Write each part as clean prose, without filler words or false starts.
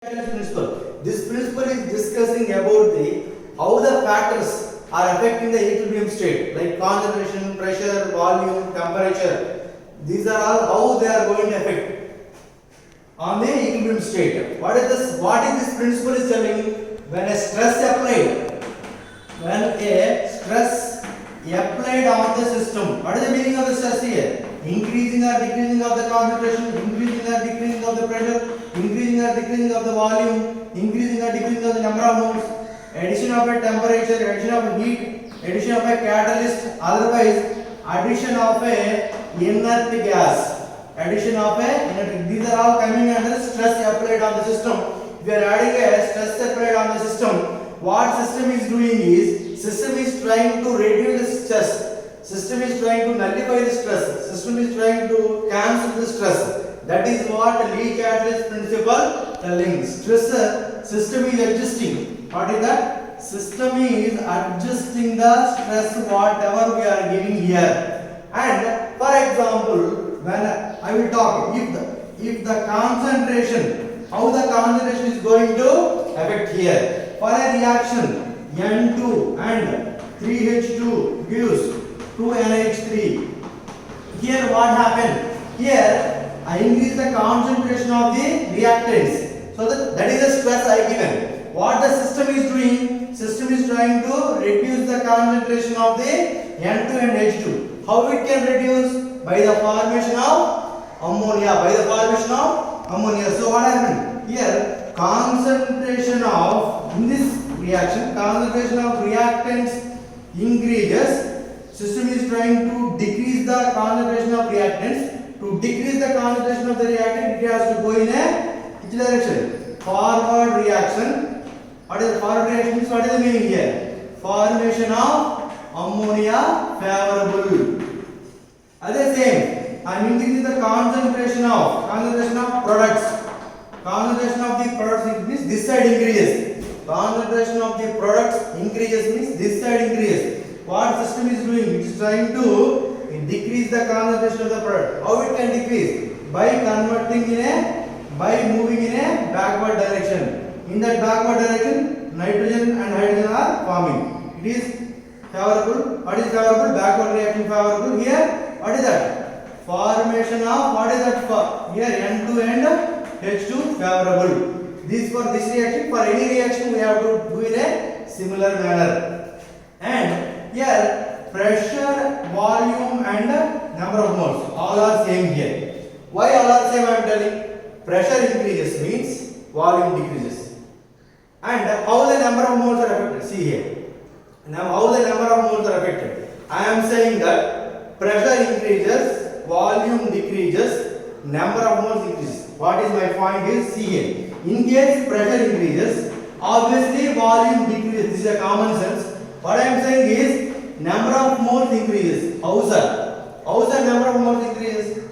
principle. This principle is discussing about the how the factors are affecting the equilibrium state, like concentration, pressure, volume, temperature. These are all how they are going to affect on the equilibrium state. What is this? What is this principle is telling? When a stress applied, on the system. What is the meaning of the stress here? Increasing or decreasing of the concentration, increasing or decreasing of the pressure, increasing or decreasing of the volume, increasing or decreasing of the number of moles, addition of a temperature, addition of a heat, addition of a catalyst, otherwise addition of a inert gas, addition of a inert. These are all coming under stress applied on the system. If you are adding a stress applied on the system, what system is doing is system is trying to reduce the stress. System is trying to nullify the stress. System is trying to cancel the stress. That is what Lee catalyst principle telling. Stress system is adjusting. What is that? System is adjusting the stress whatever we are giving here. And for example, when I will talk, if the concentration, how the concentration is going to affect here. For a reaction, N2 and 3H2 gives 2NH3. Here what happened? Here I increase the concentration of the reactants. So that is the stress I given. What the system is doing? System is trying to reduce the concentration of the N2 and H2. How it can reduce? By the formation of ammonia. By the formation of ammonia. So what happened? Here concentration of, in this reaction, concentration of reactants increases. System is trying to decrease the concentration of reactants. To decrease the concentration of the reactant, it has to go in a which direction? Forward reaction. What is the forward reaction? What is the meaning here? Formation of ammonia favorable. At the same, I am increasing the concentration of products. Concentration of the products means this side increases. Concentration of the products increases means this side increases. What system is doing? It is trying to decrease the concentration of the product. How it can decrease? By moving in a backward direction. In that backward direction, nitrogen and hydrogen are forming. It is favorable. What is favorable? Backward reaction favorable. Here, what is that? Formation of, what is that for? Here N2 and H2 favorable. This for this reaction. For any reaction we have to do in a similar manner. And here pressure, volume and number of moles all are same here. Why all are same I am telling? Pressure increases means volume decreases. And how the number of moles are affected? See here. Now how the number of moles are affected? I am saying that pressure increases, volume decreases, number of moles increases. What is my point is, see here. In case pressure increases, obviously volume decreases. This is a common sense. What I am saying is number of moles increases. How sir? How the number of moles increases?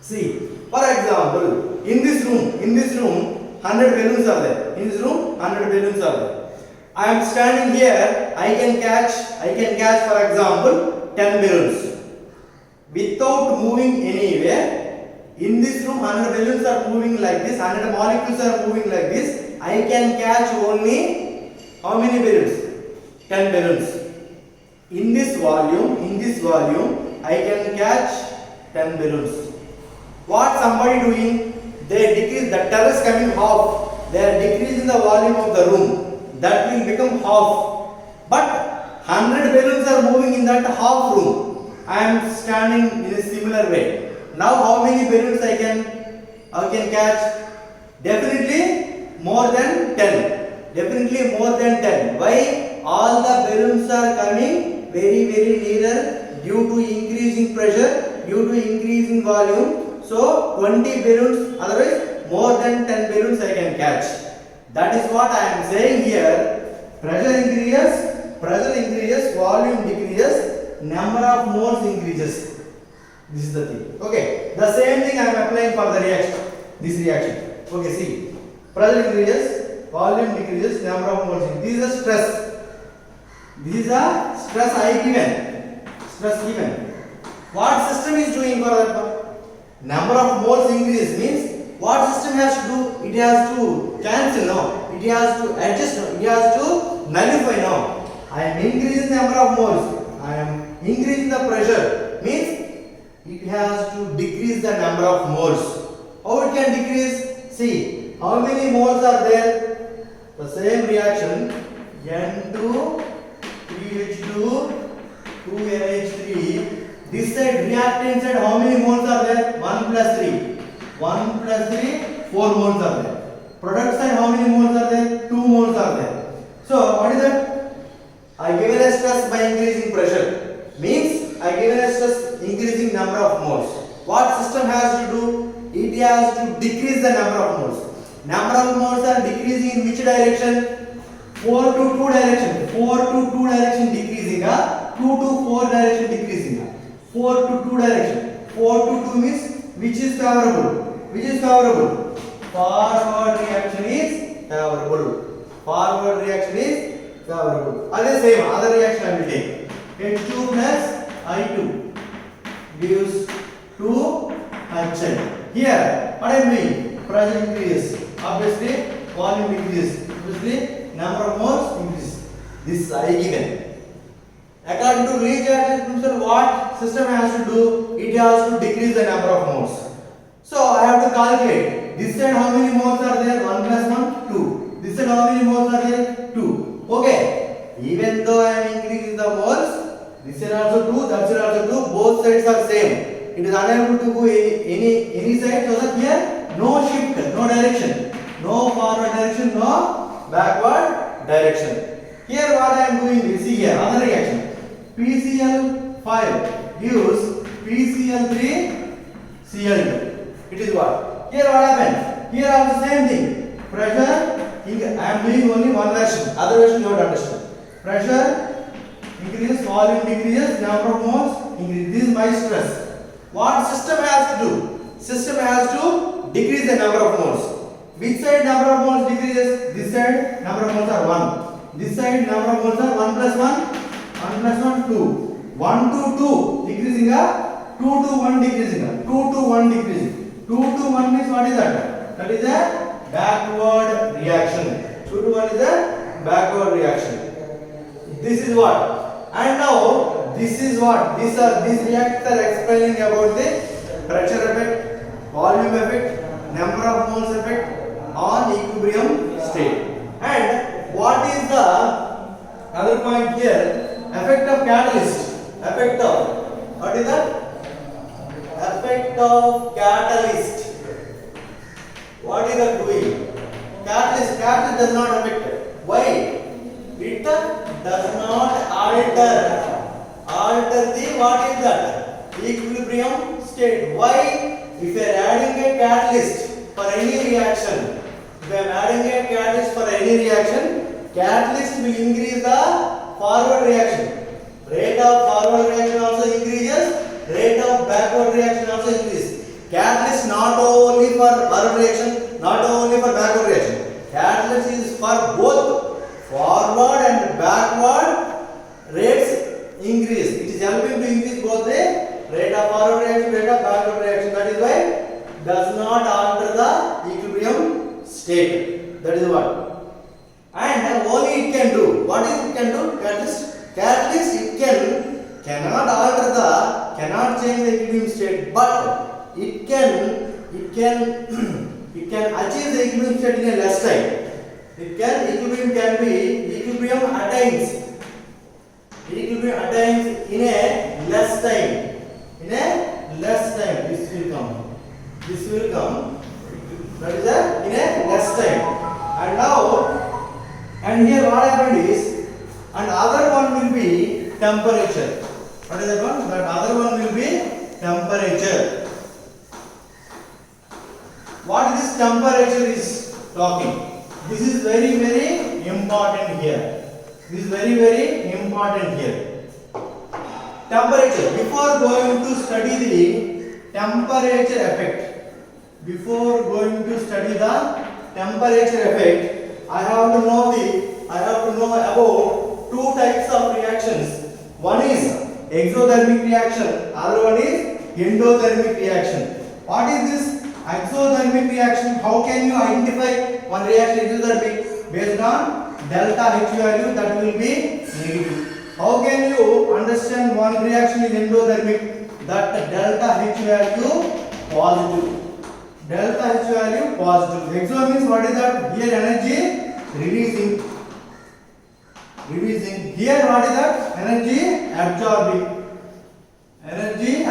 See, for example, in this room, 100 balloons are there. In this room, 100 balloons are there. I am standing here. I can catch. For example, 10 balloons without moving anywhere. In this room, 100 balloons are moving like this. 100 molecules are moving like this. I can catch only how many balloons? 10 balloons. In this volume, I can catch 10 balloons. What somebody doing? They decrease the terrace coming half. They are decreasing the volume of the room. That will become half. But 100 balloons are moving in that half room. I am standing in a similar way. Now how many balloons I can catch? Definitely more than 10. Definitely more than 10. Why? All the balloons are coming very nearer due to increasing pressure, due to increasing volume. So 20 balloons, otherwise more than 10 balloons I can catch. That is what I am saying here. Pressure increases, volume decreases, number of moles increases. This is the thing. Okay. The same thing I am applying for the reaction. This reaction. Okay, see. Pressure increases, volume decreases, number of moles increases. This is a stress. This is a stress I given. Stress given. What system is doing for that? Number of moles increase means what system has to do? It has to cancel now. It has to adjust now. It has to nullify now. I am increasing the number of moles. I am increasing the pressure. Means it has to decrease the number of moles. How it can decrease? See, how many moles are there? The same reaction N2 3H2 2NH3. This side reactant side, how many moles are there? 1 plus 3. 1 plus 3, 4 moles are there. Product side, how many moles are there? 2 moles are there. So, what is that? I given a stress by increasing pressure. Means, I given a stress increasing number of moles. What system has to do? It has to decrease the number of moles. Number of moles are decreasing in which direction? 4 to 2 direction. 4 to 2 direction decreasing. 2 to 4 direction decreasing. 4 to 2 direction. 4 to 2 means which is favorable? Which is favorable? Forward reaction is favorable. Forward reaction is favorable. Other same, other reaction I will take. H2 plus I2 gives 2HN. Here, what I am doing? Pressure increases. Obviously, volume decreases. Obviously, number of moles increases. This is I given. According to Lee-Jadrich principle, what system has to do? It has to decrease the number of moles. So I have to calculate. This side how many moles are there? 1 plus 1, 2. This side how many moles are there? 2. Okay. Even though I am increasing the moles, this side also 2, that side also 2. Both sides are same. It is unable to go any side, so that here no shift, no direction, no forward direction, no backward direction. Here what I am doing is, see here, another reaction. PCl5 gives PCl3 Cl2. It is what? Here what happened? Here also same thing. Pressure, I am doing only one version. Other version you have to understand. Pressure increases, volume decreases, number of moles increases. This is my stress. What system has to do? System has to decrease the number of moles. Which side number of moles decreases? This side number of moles are 1. This side number of moles are 1 plus 1, 1 plus 1, 2. 1 to 2 decreasing, 2 to 1 decreasing, 2 to 1 decreasing. 2 to 1 means what is that? That is a backward reaction. 2 to 1 is a backward reaction. This is what? And now this is what? These reactions are explaining about the pressure effect, volume effect, number of moles effect on equilibrium state. And what is the other point here? Effect of catalyst. Effect of, what is that? Effect of catalyst. What is that doing? Catalyst does not affect. Why? It does not alter the, what is that? Equilibrium state. Why? If you are adding a catalyst for any reaction, catalyst will increase the forward reaction. Rate of forward reaction also increases, rate of backward reaction also increases. Catalyst not only for forward reaction, not only for backward reaction. Catalyst is for both forward and backward rates increase. It is helping to increase both the rate of forward reaction, rate of backward reaction. That is why it does not alter the equilibrium state. That is what. And only it can do. What is it can do? Catalyst it cannot change the equilibrium state, but it can achieve the equilibrium state in a less time. Equilibrium attains in a less time. This will come. That is in a less time. And here what happened is, and other one will be temperature. What is that one? That other one will be temperature. What this temperature is talking? This is very, very important here. Temperature. Before going to study the temperature effect, I have to know about two types of reactions. One is exothermic reaction, other one is endothermic reaction. What is this Exothermic reaction. How can you identify one reaction exothermic? Based on delta H value, that will be negative. How can you understand one reaction is endothermic? That delta H value positive. Delta H value positive. Exo means what is that? Here energy releasing. Here what is that? Energy absorbing. Energy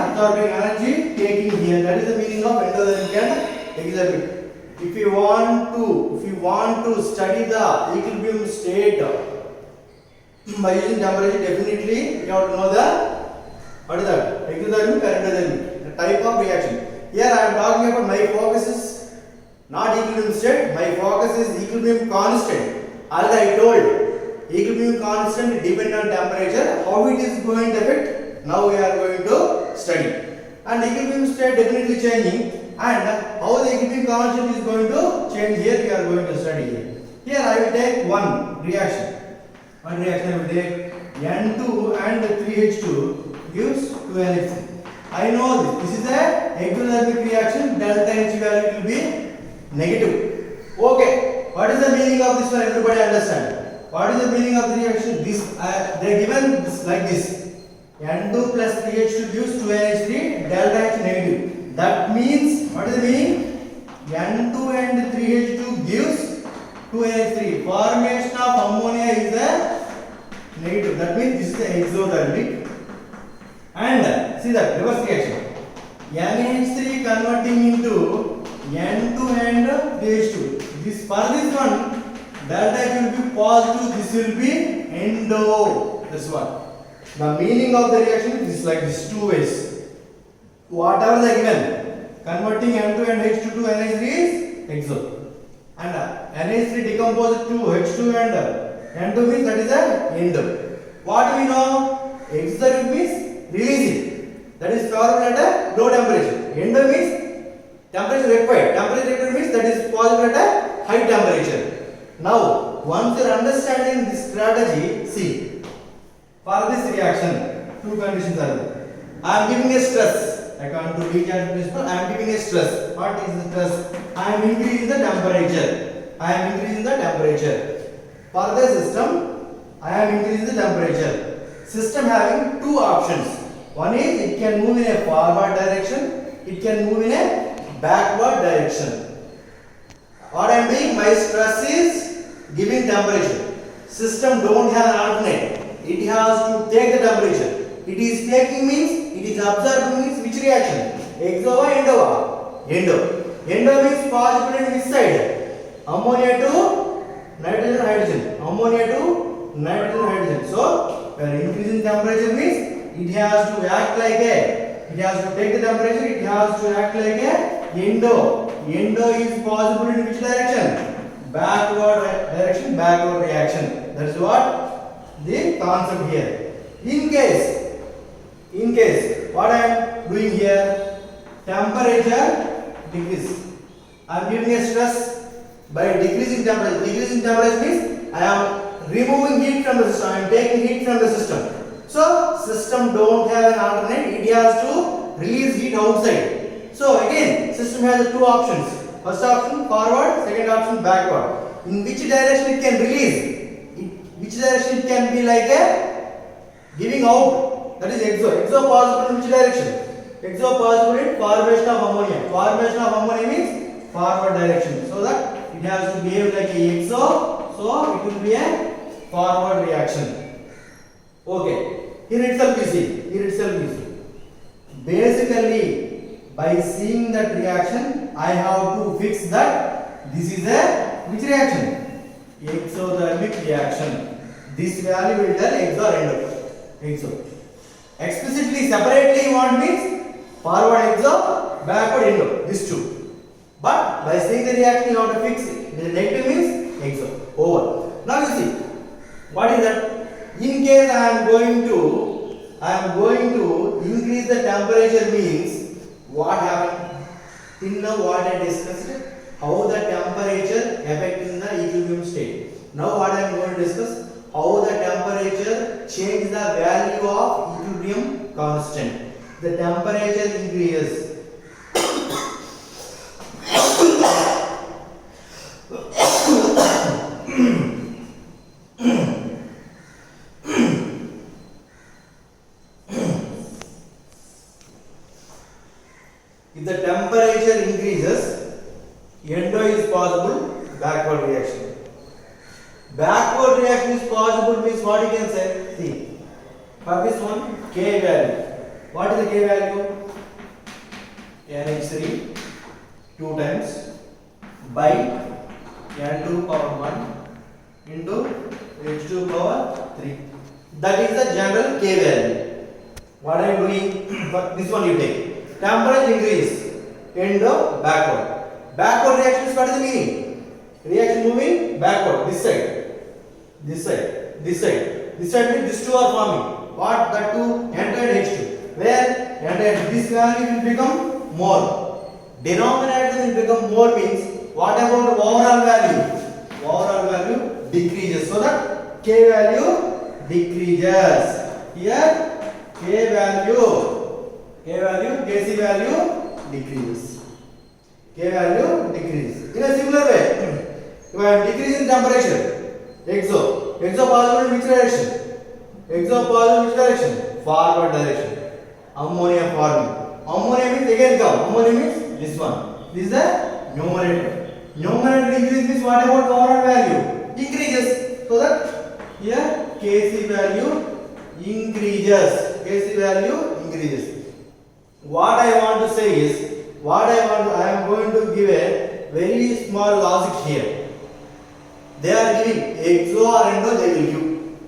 taking here. That is the meaning of endothermic and exothermic. If you want to study the equilibrium state by using temperature, definitely you have to know the what is that? Exothermic or endothermic, the type of reaction. Here I am talking about my focus is not equilibrium state. My focus is equilibrium constant. As I told, equilibrium constant depend on temperature. How it is going to affect? Now we are going to study. And equilibrium state definitely changing. And how the equilibrium constant is going to change here, we are going to study here. Here I will take one reaction. I will take N2 and 3H2 gives 2NH3. I know this. This is a exothermic reaction. Delta H value will be negative. Okay. What is the meaning of this one? Everybody understand? What is the meaning of the reaction? This they are given this like this. N2 plus 3H2 gives 2NH3. Delta H negative. That means what is the meaning? N2 and 3H2 gives 2NH3. Formation of ammonia is a negative. That means this is the exothermic. And see that reverse reaction. NH3 converting into N2 and 3H2. This for this one, delta H will be positive. This will be endo. That's what. The meaning of the reaction is like this, two ways. Whatever they given, converting N2 and H2 to NH3 is exo. And NH3 decomposed to H2 and N2 means that is a endo. What do we know? Exothermic means releasing. That is favorable at a low temperature. Endo means temperature required. Temperature required means that is possible at a high temperature. Now, once you are understanding this strategy, see. For this reaction, two conditions are there. I am giving a stress. I come to recharge principle. I am giving a stress. What is the stress? I am increasing the temperature. For the system, I am increasing the temperature. System having two options. One is it can move in a forward direction. It can move in a backward direction. What I am doing? My stress is giving temperature. System don't have an alternate. It has to take the temperature. It is taking means, it is absorbing means which reaction? Exo or endo? Endo means positive in which side? Ammonia to nitrogen hydrogen. So, when increasing temperature means it has to act like it has to take the temperature, it has to act like a endo. Endo is possible in which direction? Backward direction, backward reaction. That is what the concept here. In case what I am doing here, temperature decrease. I am giving a stress by decreasing temperature. Decreasing temperature means I am removing heat from the system. I am taking heat from the system. So system don't have an alternate. It has to release heat outside. So again, system has two options. First option forward, second option backward. In which direction it can release? Which direction it can be like a giving out? That is exo. Exo possible in which direction? Exo possible in formation of ammonia. Formation of ammonia means forward direction. So that it has to behave like a exo. So it will be a forward reaction. Okay. Here itself you see. Basically, by seeing that reaction, I have to fix that this is a which reaction? Exothermic reaction. This value will tell exo or endo. Exo. Explicitly, separately you want means forward exo, backward endo. These two. But by seeing the reaction you have to fix it. The negative means exo. Over. Now you see. What is that? In case I am going to increase the temperature means what happened? Till now what I discussed, how the temperature affecting the equilibrium state. Now what I am going to discuss, how the temperature changes the value of equilibrium constant. The temperature increases. backward reaction. Backward reaction is possible means what you can say? See, for this one, K value. What is the K value? NH3 2 times by N2 power 1 into H2 power 3. That is the general K value. What I am doing? For this one you take. Temperature increase. End of backward. Backward reaction is what is the meaning? Reaction moving backward. This side. This side. This side. This side means these two are forming. What? That two N2 and H2. Where N2 and this value will become more. Denominator will become more means what about overall value? Overall value decreases. So that K value decreases. Here K value, Kc value decreases. K value decreases. In a similar way, if I am decreasing temperature, exo possible in which direction? Exo possible in which direction? Forward direction. Ammonia forming. Ammonia means again come. Ammonia means this one. This is the numerator. Numerator increase means what about overall value? Increases. So that here Kc value increases. Kc value increases. What I want to say is, I am going to give a very small logic here. They are giving exo or endo, they will give.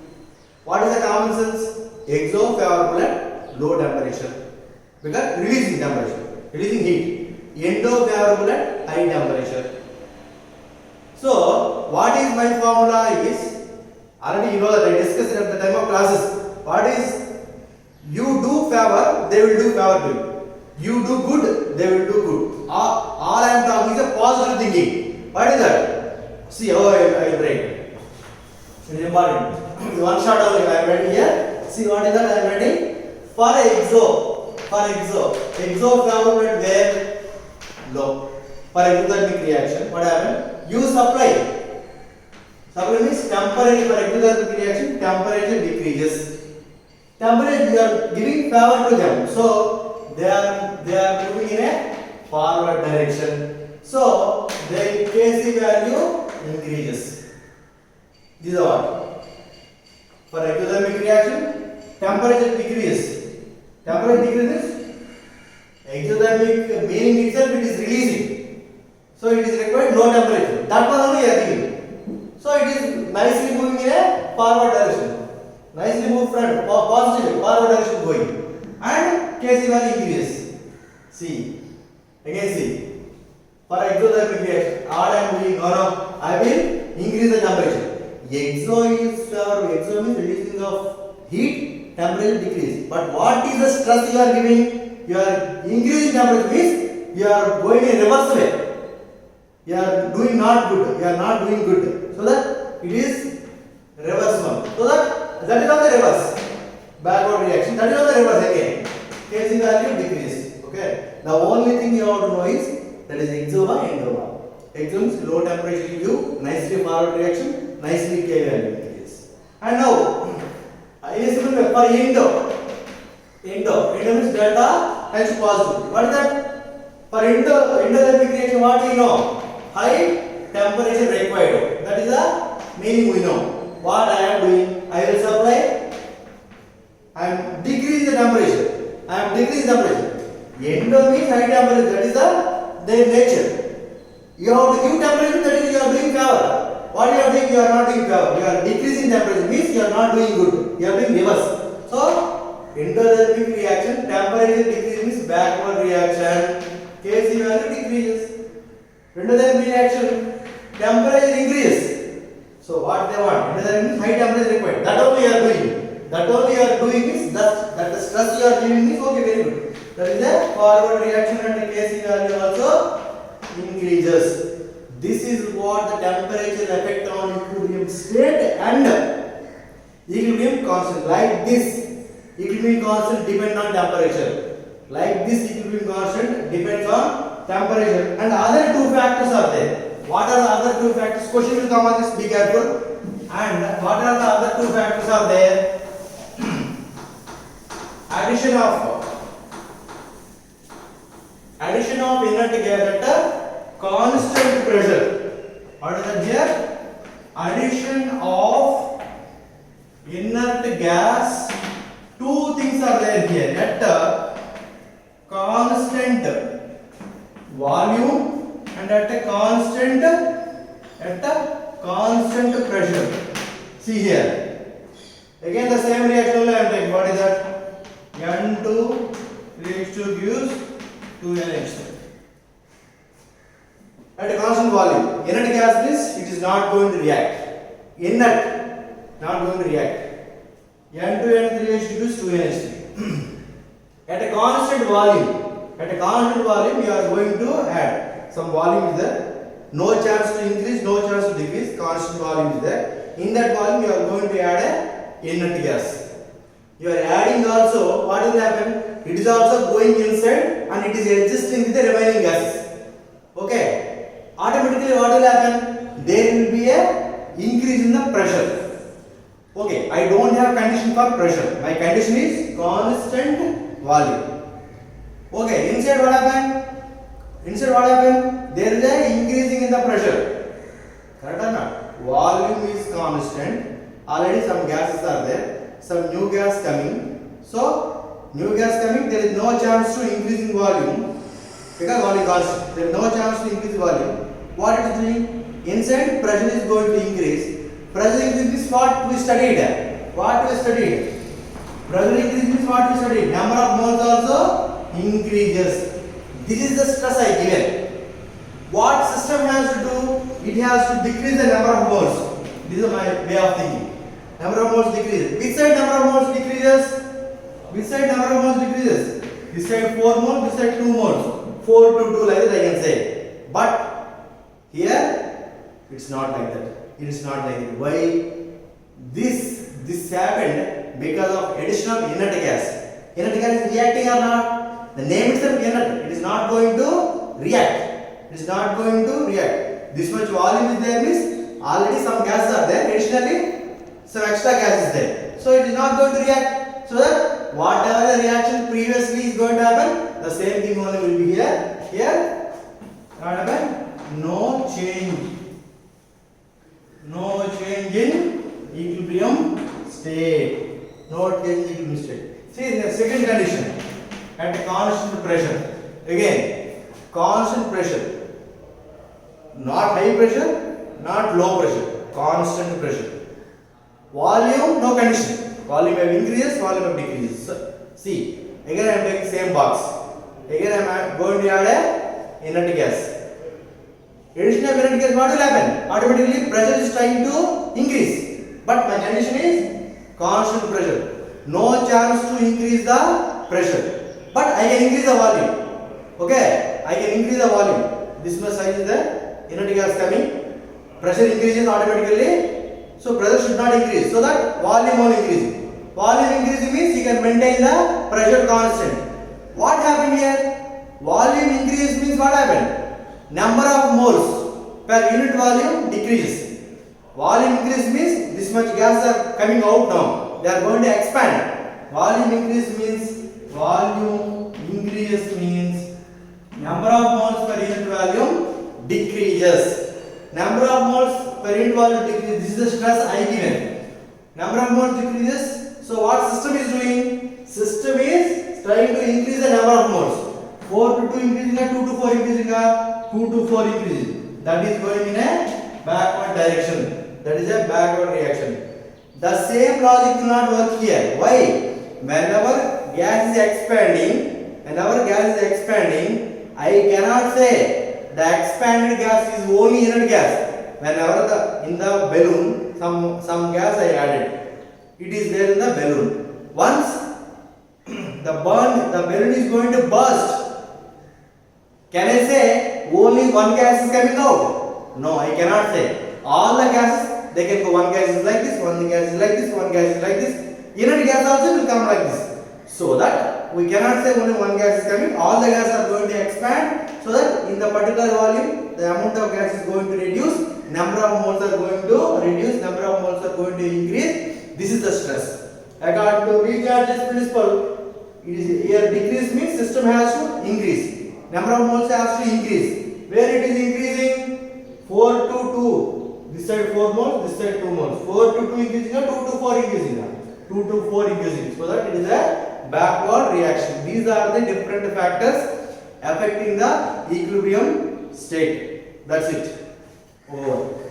What is the common sense? Exo favorable at low temperature because releasing temperature, releasing heat. Endo favorable at high temperature. So, what is my formula is, already you know that I discussed at the time of classes. What is, you do favor, they will do favor to you. You do good, they will do good. All I am talking is a positive thinking. What is that? See how I will write. It is important. One shot only I am writing here. See what is that I am writing? For exo, exo favorable at where? Low. For exothermic reaction, what happened? You supply. Supply means temperature. For exothermic reaction, temperature decreases. Temperature you are giving favor to them. So they are moving in a forward direction. So their Kc value increases. This is what? For exothermic reaction, temperature decreases. Temperature decreases. Exothermic meaning itself it is releasing. So it is required low temperature. That one only are giving. So it is nicely moving in a forward direction. Nicely move front, positive, forward direction going. And Kc value increases. See. Again see. For exothermic reaction, all I am doing, I will increase the temperature. Exo means releasing of heat, temperature decrease. But what is the stress you are giving? You are increasing temperature means you are going in reverse way. You are doing not good. You are not doing good. So that it is reverse one. So that is on the reverse. Backward reaction. That is on the reverse again. Kc value decrease. Okay. The only thing you have to know is that is exova and endova. Exo means low temperature you nicely forward reaction, nicely K value increase. And now, in a similar way for endo means delta H positive. What is that? For endothermic reaction, what do you know? High temperature required. That is the meaning we know. What I am doing? I will supply. I am decreasing the temperature. Endo means high temperature. That is their nature. You have to give temperature. That is you are doing favor. What you are doing? You are not doing favor. You are decreasing temperature. Means you are not doing good. You are doing reverse. So endothermic reaction, temperature decrease means backward reaction. Kc value decreases. Endothermic reaction, temperature increases. So what they want? Endothermic means high temperature required. That only you are doing. Means that the stress you are giving is okay, very good. That is a forward reaction and the Kc value also increases. This is what the temperature effect on equilibrium state and equilibrium constant. Like this, equilibrium constant depends on temperature. Like this, equilibrium constant depends on temperature. And other two factors are there. What are the other two factors? Question will come on this, be careful. And what are the other two factors are there? Addition of inert gas at a constant pressure. What is that here? Addition of inert gas. Two things are there here. At a constant volume and at a constant pressure. See here. Again the same reaction only I am taking. What is that? N2 reacts to gives 2NH3. At a constant volume, inert gas is it is not going to react. Inert, not going to react. N2 and 3 H2 gives 2NH3. At a constant volume, you are going to add some volume is there. No chance to increase, no chance to decrease. Constant volume is there. In that volume, you are going to add a inert gas. You are adding also. What will happen? It is also going inside and it is adjusting with the remaining gases. Okay. Automatically, what will happen? There will be a increase in the pressure. Okay. I don't have condition for pressure. My condition is constant volume. Okay. Inside what happened? There is a increasing in the pressure. Correct or not? Volume is constant. Already some gases are there. Some new gas coming. So new gas coming. There is no chance to increase in volume because volume constant. There is no chance to increase volume. What it is doing? Inside pressure is going to increase. Pressure increase is what we studied. Pressure increase is what we studied. Number of moles also increases. This is the stress I given. What system has to do? It has to decrease the number of moles. This is my way of thinking. Number of moles decreases. Which side number of moles decreases? This side 4 moles, this side 2 moles. 4 to 2 like that I can say. But here it's not like that. It is not like that. Why? This happened because of addition of inert gas. Inert gas is reacting or not? The name itself inert. It is not going to react. This much volume is there means already some gases are there. Additionally, some extra gas is there. So it is not going to react. So that whatever the reaction previously is going to happen, the same thing only will be here. Here, what happened? No change in equilibrium state. See the second condition. At constant pressure. Again, constant pressure. Not high pressure, not low pressure. Constant pressure. Volume, no condition. Volume may increases, volume may decreases. So, see, again I am taking same box. Again I am going to add a inert gas. Addition of inert gas, what will happen? Automatically pressure is trying to increase. But my condition is constant pressure. No chance to increase the pressure. But I can increase the volume. Okay, I can increase the volume. This much size is the inert gas coming. Pressure increases automatically. So pressure should not increase. So that volume will increase. Volume increasing means you can maintain the pressure constant. What happened here? Volume increase means what happened? Number of moles per unit volume decreases. Volume increase means this much gas are coming out now. They are going to expand. Volume increase means number of moles per unit volume decreases. Number of moles per unit volume decreases. This is the stress I given. Number of moles decreases. So what system is doing? System is trying to increase the number of moles. 4 to 2 increasing, 2 to 4 increasing, 2 to 4 increasing. That is going in a backward direction. That is a backward reaction. The same logic will not work here. Why? Whenever gas is expanding, I cannot say the expanded gas is only inert gas. Whenever in the balloon some gas I added, it is there in the balloon. Once the balloon is going to burst, can I say only one gas is coming out? No, I cannot say. All the gases, they can go, one gas is like this, one gas is like this, one gas is like this. Inert gas also will come like this. So that we cannot say only one gas is coming. All the gases are going to expand. So that in the particular volume, the amount of gas is going to reduce. Number of moles are going to reduce. Number of moles are going to increase. This is the stress. According to Recharge's principle, it is here decrease means system has to increase. Number of moles has to increase. Where it is increasing? 4 to 2. This side 4 moles, this side 2 moles. 4 to 2 increasing, 2 to 4 increasing. 2 to 4 increasing. So that it is a backward reaction. These are the different factors affecting the equilibrium state. That's it. Over.